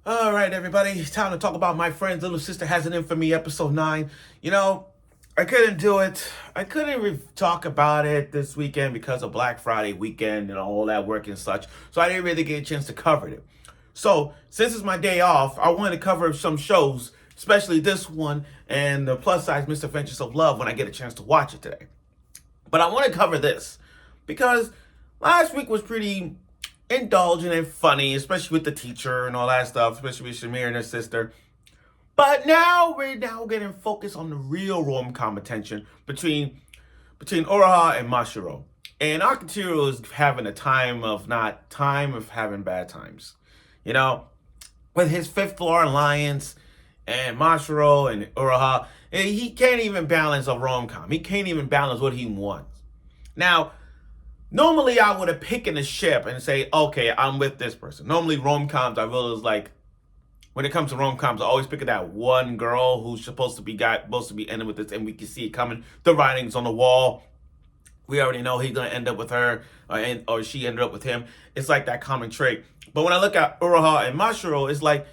All right, everybody, it's time to talk about My Friend's Little Sister Has an Infamy, episode 9. You know, I couldn't do it. I couldn't talk about it this weekend because of Black Friday weekend and all that work and such, so I didn't really get a chance to cover it. So, since it's my day off, I wanted to cover some shows, especially this one and the plus size Misadventures of Love when I get a chance to watch it today. But I want to cover this because last week was pretty indulgent and funny, especially with the teacher and all that stuff, especially with Shamir and her sister. But now we're getting focused on the real rom-com attention between Uraha and Mashiro. And Akiteru is having a time of having bad times. You know, with his fifth floor alliance and Mashiro and Uraha, he can't even balance a rom-com. He can't even balance what he wants. Now, normally I would have picked a ship and say, okay, I'm with this person. Normally rom-coms, I really was like, when it comes to rom-coms, I always pick that one girl who's supposed to be ending with this, and we can see it coming. The writing's on the wall. We already know he's gonna end up with her, or she ended up with him. It's like that common trait. But when I look at Uraha and Mashiro, it's like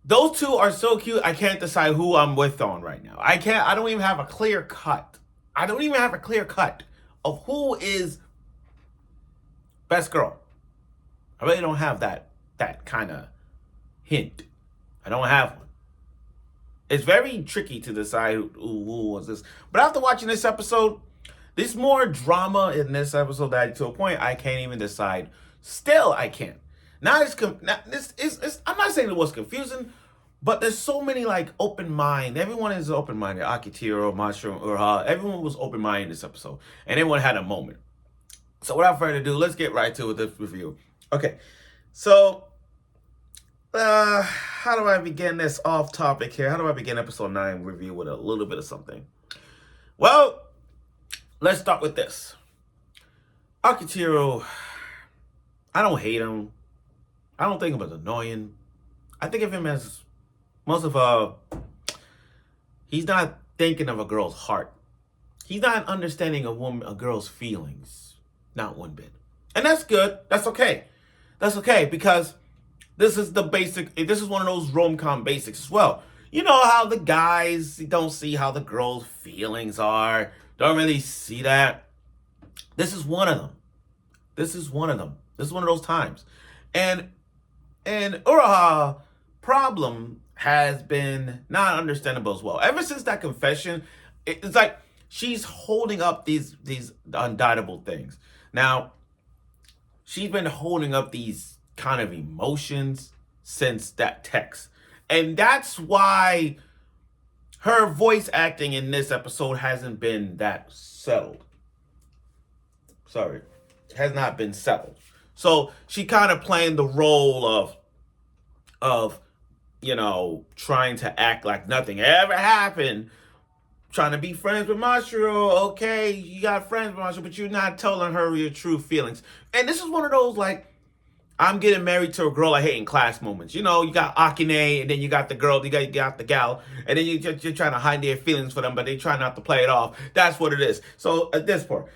those two are so cute. I can't decide who I'm with on right now. I can't. I don't even have a clear cut. I don't even have a clear cut of who is best girl. I really don't have that kind of hint. I don't have one. It's very tricky to decide who was this. But after watching this episode, there's more drama in this episode that to a point I can't even decide. Still, I can't. I'm not saying it was confusing, but there's so many like open mind. Everyone is open minded. Akiteru, Mashiro, Uraha, everyone was open minded in this episode, and everyone had a moment. So without further ado, let's get right to this review. Okay, so how do I begin this off topic here? How do I begin episode 9 review with a little bit of something? Well, let's start with this. Akiteru, I don't hate him. I don't think him as annoying. I think of him as he's not thinking of a girl's heart. He's not understanding a girl's feelings. Not one bit. And that's good. That's okay. That's okay because this is one of those rom-com basics as well. You know how the guys don't see how the girl's feelings are. Don't really see that. This is one of them. This is one of them. This is one of those times. And Uraha problem has been not understandable as well. Ever since that confession, it's like she's holding up these undeniable things. Now, she's been holding up these kind of emotions since that text. And that's why her voice acting in this episode hasn't been that settled. Sorry. Has not been settled. So she kind of playing the role of trying to act like nothing ever happened. Trying to be friends with Mashiro. Okay, you got friends with Mashiro, but you're not telling her your true feelings. And this is one of those, like, I'm getting married to a girl I hate in class moments. You know, you got Akine, and then you got the girl, you got the gal, and then you're trying to hide their feelings for them, but they try not to play it off. That's what it is. So, at this part.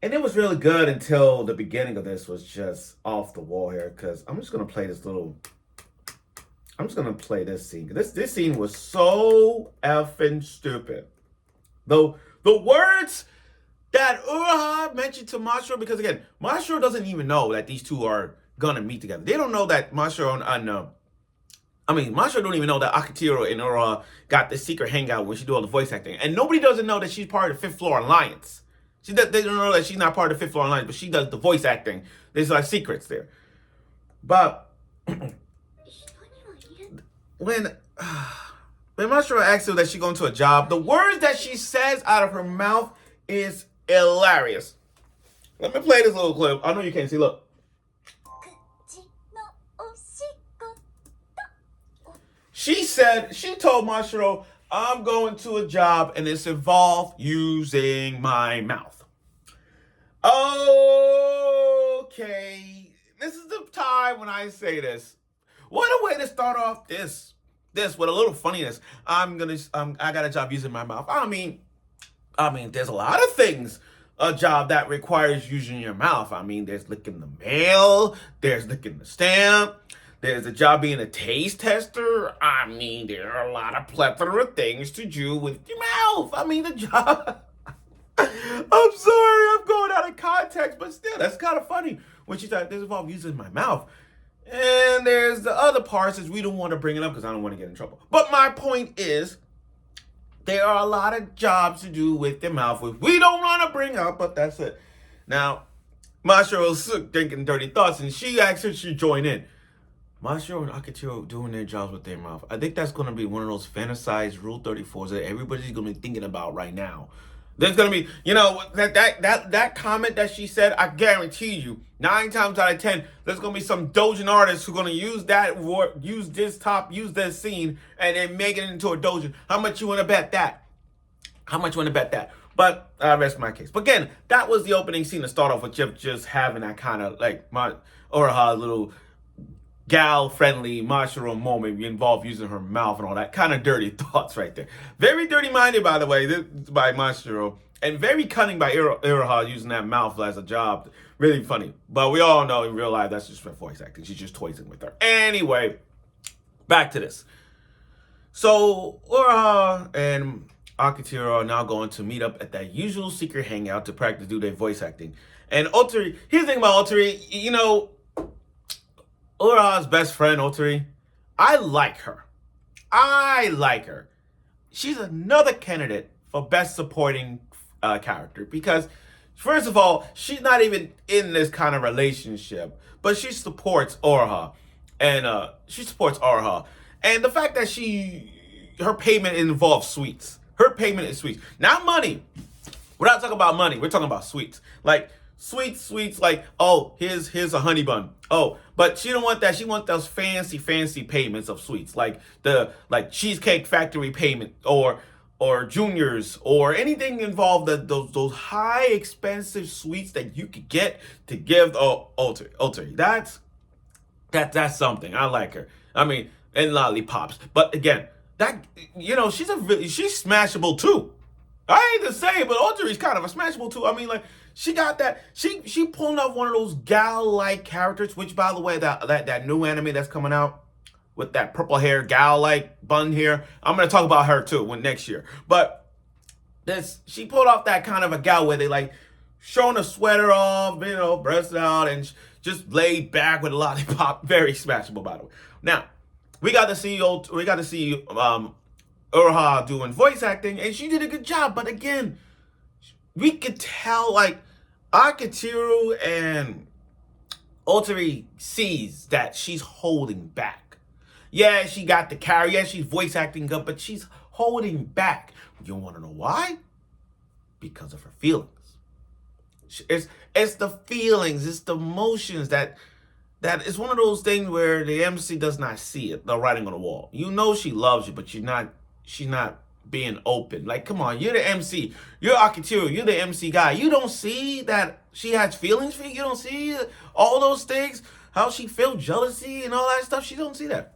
And it was really good until the beginning of this was just off the wall here, because I'm just going to play this scene. This scene was so effing stupid. The words that Uraha mentioned to Mashiro, because again, Mashiro doesn't even know that these two are gonna meet together. They don't know that Mashiro don't even know that Akiteru and Uraha got the secret hangout when she do all the voice acting. And nobody doesn't know that she's part of the Fifth Floor Alliance. They don't know that she's not part of the Fifth Floor Alliance, but she does the voice acting. There's like secrets there. But when Mashiro asks her that she's going to a job, the words that she says out of her mouth is hilarious. Let me play this little clip. I know you can't see. Look. She told Mashiro, I'm going to a job and it's involved using my mouth. Okay. This is the time when I say this. What a way to start off this with a little funniness. I got a job using my mouth. I mean, there's a lot of things a job that requires using your mouth. I mean, there's licking the mail, there's licking the stamp, There's a job being a taste tester. I mean, there are a lot of plethora of things to do with your mouth. I mean, the job. I'm sorry, I'm going out of context, but still, that's kind of funny when she said this involves using my mouth. And there's the other parts is we don't want to bring it up because I don't want to get in trouble. But my point is, there are a lot of jobs to do with their mouth which we don't want to bring up, but that's it. Now, Mashiro's thinking dirty thoughts, and she asked her to join in. Mashiro and Akiteru doing their jobs with their mouth. I think that's going to be one of those fantasized Rule 34s that everybody's going to be thinking about right now. There's going to be, that comment that she said, I guarantee you, 9 times out of 10, there's going to be some doujin artists who are going to use that word, use this scene, and then make it into a doujin. How much you want to bet that? How much you want to bet that? But I rest my case. But again, that was the opening scene to start off with just having that kind of like my Uraha little gal-friendly Mashiro moment involved using her mouth and all that kind of dirty thoughts right there. Very dirty-minded, by the way, by Mashiro, and very cunning by Uraha using that mouth as a job. Really funny. But we all know in real life that's just for voice acting. She's just toying with her. Anyway, back to this. So Uraha and Akiteru are now going to meet up at that usual secret hangout to practice do their voice acting. And Otoi, here's the thing about Otoi, Uraha's best friend, Otoi, I like her. She's another candidate for best supporting character because, first of all, she's not even in this kind of relationship, but she supports Uraha. And And the fact that her payment involves sweets. Her payment is sweets. Not money. We're not talking about money. We're talking about sweets. Like, sweets, like, oh, here's a honey bun. Oh, but she don't want that. She wants those fancy payments of sweets, like Cheesecake Factory payment or Juniors or anything involved those high expensive sweets that you could get to give Otoi. That's something. I like her. I mean, and lollipops. But again, she's smashable too. I hate to say it, but Otoi's kind of a smashable too. I mean, like, she got that. She pulling off one of those gal-like characters, which, by the way, that new anime that's coming out with that purple hair, gal-like bun hair. I'm gonna talk about her too next year. But she pulled off that kind of a gal where they like showing a sweater off, breast out, and just laid back with a lollipop. Very smashable, by the way. Now, we got to see Uraha doing voice acting, and she did a good job. But again, we could tell, like, Akiteru and Otoi sees that she's holding back. Yeah, she got the carry. Yeah, she's voice acting good, but she's holding back. You want to know why? Because of her feelings. It's the feelings, it's the emotions that is one of those things where the MC does not see it, the writing on the wall. You know she loves you, but she's not being open. Like, come on, you're the MC. You're Akiteru. You're the MC guy. You don't see that she has feelings for you. You don't see all those things. How she feels jealousy and all that stuff. She don't see that.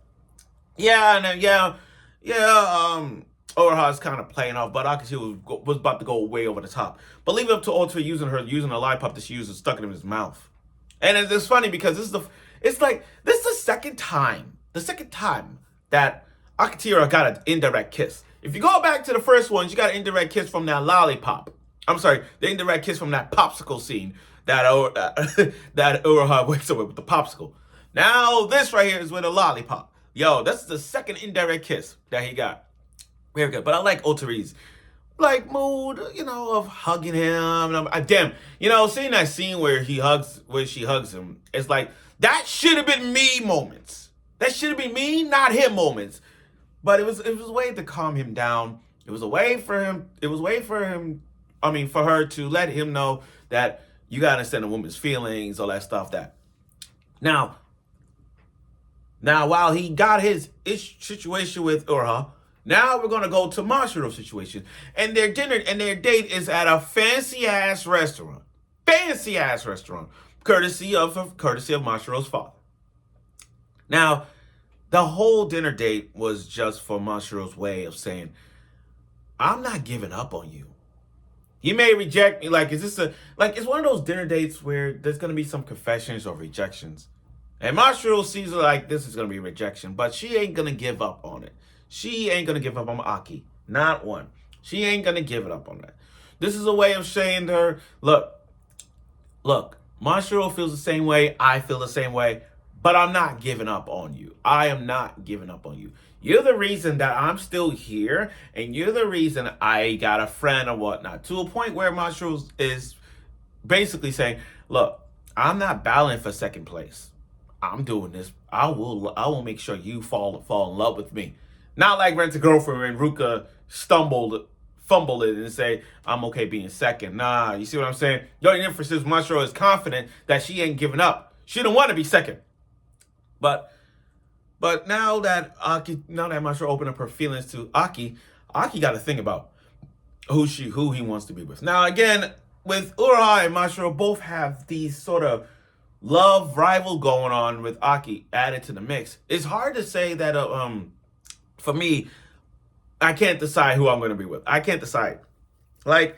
Uraha's kind of playing off, but Akiteru was about to go way over the top. But leave it up to Otoi using a lollipop that she used and stuck it in his mouth. And it's funny because this is the second time that Akiteru got an indirect kiss. If you go back to the first one, she got an indirect kiss from that lollipop. I'm sorry, the indirect kiss from that popsicle scene that Uraha wakes up with the popsicle. Now this right here is with a lollipop. Yo, that's the second indirect kiss that he got. Very good. But I like Otoi's mood, of hugging him. And seeing that scene where she hugs him, it's like that should have been me moments. That should have been me, not him moments. But it was a way to calm him down. It was a way for him. For her to let him know that you gotta understand a woman's feelings, all that stuff. Now, while he got his situation with Uraha, now we're gonna go to Mashiro's situation, and their dinner and their date is at a fancy ass restaurant, courtesy of Mashiro's father. Now, the whole dinner date was just for Mashiro's way of saying, I'm not giving up on you. You may reject me. It's one of those dinner dates where there's going to be some confessions or rejections. And Mashiro sees it like this is going to be rejection, but she ain't going to give up on it. She ain't going to give up on Aki. Not one. She ain't going to give it up on that. This is a way of saying to her, look, Mashiro feels the same way. I feel the same way. But I'm not giving up on you. I am not giving up on you. You're the reason that I'm still here, and you're the reason I got a friend or whatnot. To a point where Mashiro is basically saying, look, I'm not battling for second place. I'm doing this. I will make sure you fall in love with me. Not like Rent a Girlfriend when Ruka fumbled it and say, I'm okay being second. Nah, you see what I'm saying? The only difference is Mashiro is confident that she ain't giving up. She don't want to be second. But now that Mashiro opened up her feelings to Aki got to think about who he wants to be with. Now again, with Uraha and Mashiro both have these sort of love rival going on with Aki added to the mix. It's hard to say that for me, I can't decide who I'm going to be with. I can't decide. Like,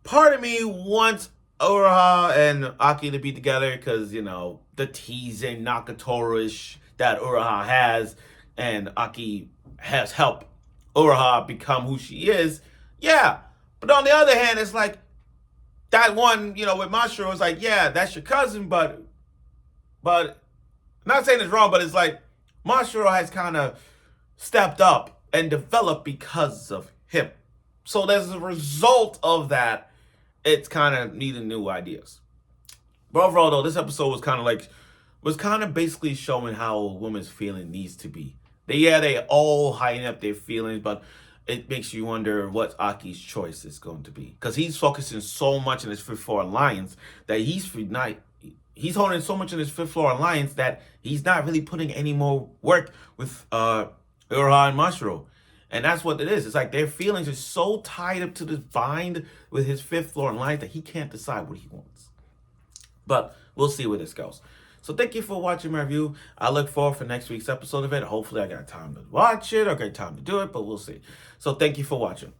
part of me wants Uraha and Aki to be together because, the teasing Nakatora-ish that Uraha has, and Aki has helped Uraha become who she is. Yeah. But on the other hand, it's like, that one, with Mashiro, it's like, yeah, that's your cousin, but not saying it's wrong, but it's like Mashiro has kind of stepped up and developed because of him. So as a result of that, it's kind of needing new ideas. But overall, though, this episode was kind of basically showing how a woman's feeling needs to be. They all hiding up their feelings, but it makes you wonder what Aki's choice is going to be. Because he's focusing so much on his fifth floor alliance that he's holding so much in his fifth floor alliance that he's not really putting any more work with Uraha and Mashiro. And that's what it is. It's like their feelings are so tied up to this bind with his fifth floor alliance that he can't decide what he wants. But we'll see where this goes. So thank you for watching my review. I look forward for next week's episode of it. Hopefully I got time to watch it or get time to do it, but we'll see. So thank you for watching.